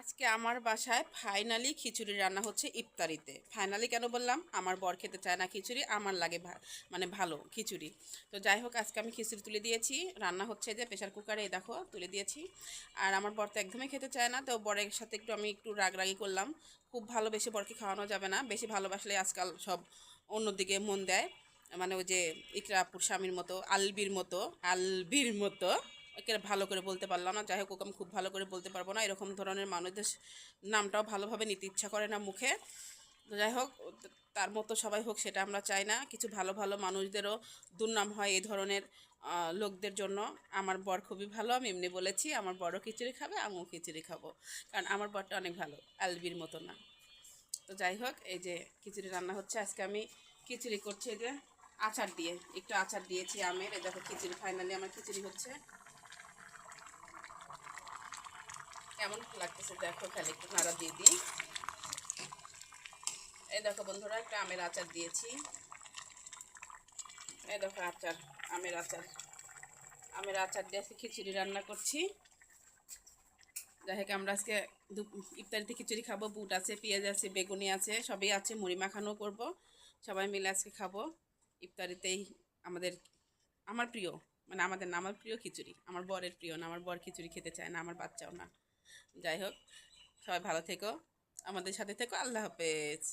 আজকে আমার বাসায় ফাইনালি খিচুড়ি রান্না হচ্ছে ইফতারিতে। ফাইনালি কেন বললাম, আমার বর খেতে চায় না খিচুড়ি, আমার লাগে মানে ভালো খিচুড়ি। তো যাই হোক, আজকে আমি খিচুড়ি তুলে দিয়েছি, রান্না হচ্ছে যে প্রেশার কুকারে, এই দেখো তুলে দিয়েছি। আর আমার বর তো একদমই খেতে চায় না, তো বরের সাথে আমি একটু রাগরাগি করলাম। খুব ভালোবেসে বরকে খাওয়ানো যাবে না, বেশি ভালোবাসলে আজকাল সব অন্যদিকে মন দেয়। মানে ওই যে ইকরা আপুর স্বামীর মতো, আলবির মতো একে ভালো করে বলতে পারলাম না। যাই হোক, ওকে আমি খুব ভালো করে বলতে পারবো না, এরকম ধরনের মানুষদের নামটাও ভালোভাবে নিতে ইচ্ছা করে না মুখে। তো যাই হোক, তার মতো সবাই হোক সেটা আমরা চাই না। কিছু ভালো ভালো মানুষদেরও দুর্নাম হয় এই ধরনের লোকদের জন্য। আমার বর খুবই ভালো, আমি এমনি বলেছি আমার বড়ও খিচুড়ি খাবে, আমিও খিচুড়ি খাবো, কারণ আমার বরটা অনেক ভালো, আলবির মতো না। তো যাই হোক, এই যে খিচুড়ি রান্না হচ্ছে। আজকে আমি খিচুড়ি করছি এই যে আচার দিয়ে, একটু আচার দিয়েছি আমের। এই দেখো খিচুড়ি, ফাইনালি আমার খিচুড়ি হচ্ছে। কেমন লাগতেছে দেখো, খালি একটু নাড়া দিয়ে দিই। এই দেখো বন্ধুরা, একটা আমের আচার দিয়েছি। এই দেখো আচার, আমের আচার, আমের আচার দিয়ে আজকে খিচুড়ি রান্না করছি। যাই হোক, আমরা আজকে ইফতারিতে খিচুড়ি খাবো। বুট আছে, পেঁয়াজ আছে, বেগুনি আছে, সবই আছে, মুড়ি মাখানো করব। সবাই মিলে আজকে খাবো ইফতারিতেই। আমাদের, আমার প্রিয়, মানে আমাদের না, আমার প্রিয় খিচুড়ি। আমার বরের প্রিয় না, আমার বর খিচুড়ি খেতে চায় না, আমার বাচ্চাও না। যাই হোক, সবাই ভালো থেকো, আমাদের সাথে থেকো। আল্লাহ হাফেজ।